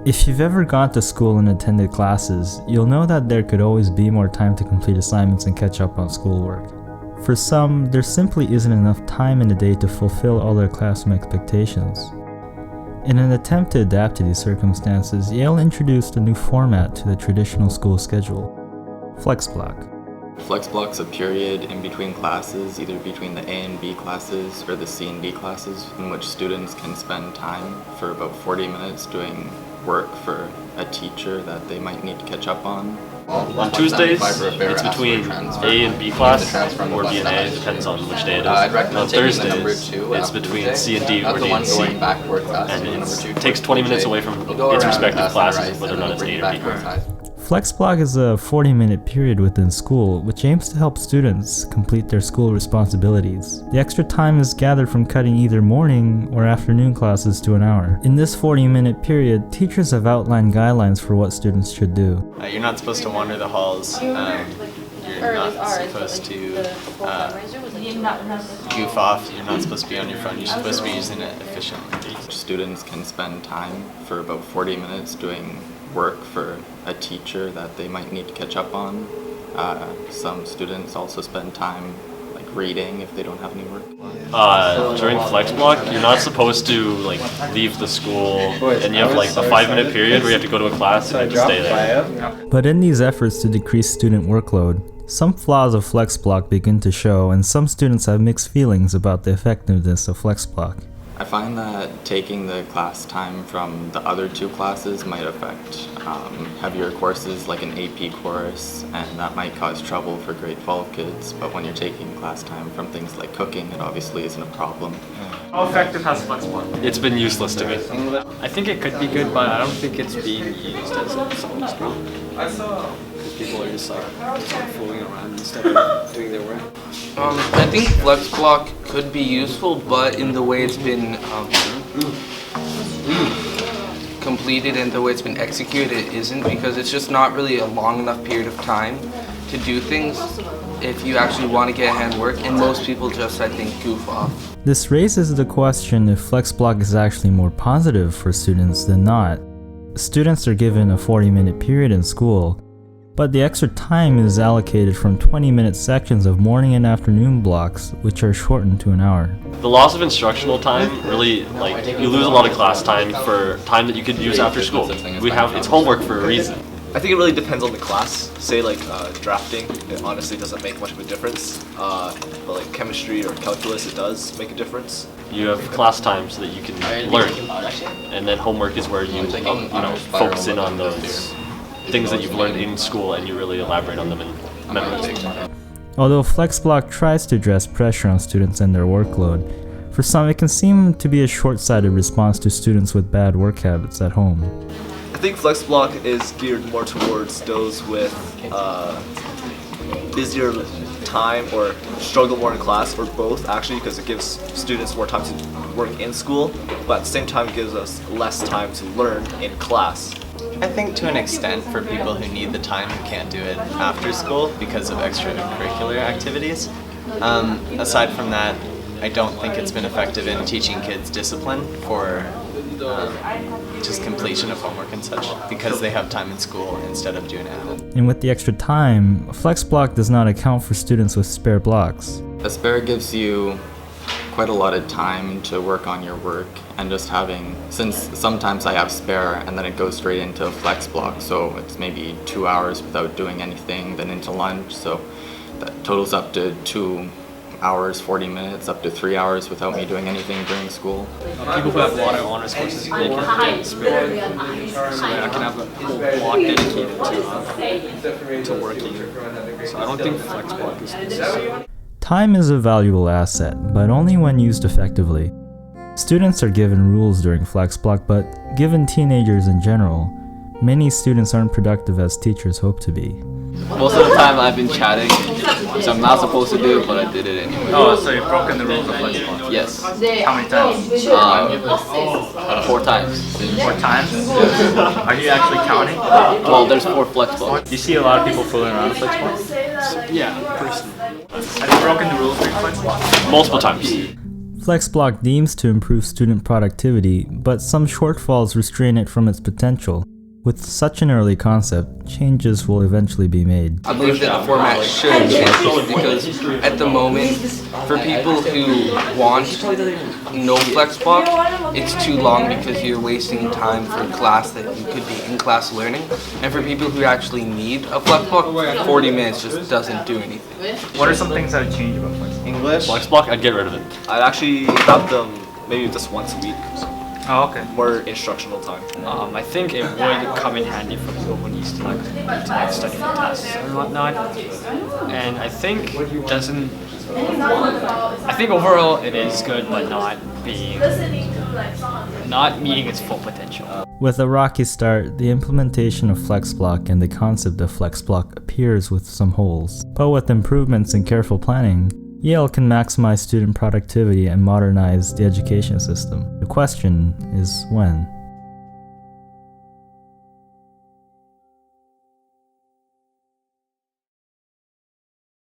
If you've ever gone to school and attended classes, you'll know that there could always be more time to complete assignments and catch up on schoolwork. For some, there simply isn't enough time in the day to fulfill all their classroom expectations. In an attempt to adapt to these circumstances, Yale introduced a new format to the traditional school schedule: FlexBlock. FlexBlock's a period in between classes, either between the A and B classes or the C and D classes, in which students can spend time for about 40 minutes doing work for a teacher that they might need to catch up on. On Tuesdays, it's between A and B class, or B and A, depends on which day it is. On Thursdays, it's between C and D or D and C, and it takes 20 minutes away from its respective classes, whether or not it's A or B class. FlexBlock is a 40-minute period within school, which aims to help students complete their school responsibilities. The extra time is gathered from cutting either morning or afternoon classes to an hour. In this 40-minute period, teachers have outlined guidelines for what students should do. You're not supposed to wander the halls. You're not supposed to goof off. You're not supposed to be on your phone. You're supposed to be using it efficiently. Students can spend time for about 40 minutes doing work for a teacher that they might need to catch up on. Some students also spend time reading if they don't have any work. During FlexBlock, you're not supposed to leave the school, and you have a 5-minute period where you have to go to a class and you have to stay there. But in these efforts to decrease student workload, some flaws of FlexBlock begin to show, and some students have mixed feelings about the effectiveness of FlexBlock. I find that taking the class time from the other two classes might affect heavier courses like an AP course, and that might cause trouble for grade 12 kids. But when you're taking class time from things like cooking, it obviously isn't a problem. How effective has FlexBlock? It's been useless to me. I think it could be good, but I don't think it's being used as it's supposed to. People are just fooling around instead of doing their work. I think FlexBlock could be useful, but in the way it's been completed and the way it's been executed, it isn't, because it's just not really a long enough period of time to do things if you actually want to get handwork, and most people just, I think, goof off. This raises the question if FlexBlock is actually more positive for students than not. Students are given a 40-minute period in school, but the extra time is allocated from 20-minute sections of morning and afternoon blocks, which are shortened to an hour. The loss of instructional time really, you lose a lot of class time for time that you could use after school. It's homework for a reason. I think it really depends on the class. Say drafting, it honestly doesn't make much of a difference. But chemistry or calculus, it does make a difference. You have class time so that you can learn, and then homework is where you focus in on those things that you've learned in school and you really elaborate on them and memorize. Although FlexBlock tries to address pressure on students and their workload, for some it can seem to be a short-sighted response to students with bad work habits at home. I think FlexBlock is geared more towards those with busier time or struggle more in class, or both actually, because it gives students more time to work in school, but at the same time it gives us less time to learn in class. I think to an extent for people who need the time who can't do it after school because of extracurricular activities. Aside from that, I don't think it's been effective in teaching kids discipline for just completion of homework and such, because they have time in school instead of doing it at home. And with the extra time, FlexBlock does not account for students with spare blocks. A spare gives you quite a lot of time to work on your work, and just since sometimes I have spare and then it goes straight into FlexBlock, so it's maybe 2 hours without doing anything, then into lunch, so that totals up to 2 hours, 40 minutes, up to 3 hours without me doing anything during school. People who have water honors courses, they can get spare, so I can have a whole block dedicated to working. So I don't think FlexBlock is necessary. Time is a valuable asset, but only when used effectively. Students are given rules during FlexBlock, but given teenagers in general, many students aren't productive as teachers hope to be. Most of the time I've been chatting, which I'm not supposed to do, but I did it anyway. Oh, so you've broken the rules of FlexBlock? Yes. How many times? 4 times. 4 times? Are you actually counting? Well, there's 4 FlexBlocks. Do you see a lot of people fooling around with FlexBlock? Yeah, personally. Have you broken the rules during FlexBlock? Multiple times. FlexBlock deems to improve student productivity, but some shortfalls restrain it from its potential. With such an early concept, changes will eventually be made. I believe that the format should change because at the moment, for people who want no FlexBlock, it's too long because you're wasting time for class that you could be in class learning. And for people who actually need a FlexBlock, 40 minutes just doesn't do anything. What are some things that would change about FlexBlock? English. FlexBlock, I'd get rid of it. I'd actually have them maybe just once a week. Oh, okay. More instructional time. I think it would come in handy for people who need to study for tests and whatnot. And I think it doesn't. I think overall it is good, but not meeting its full potential. With a rocky start, the implementation of FlexBlock and the concept of FlexBlock appears with some holes. But with improvements and careful planning, Yale can maximize student productivity and modernize the education system. The question is when.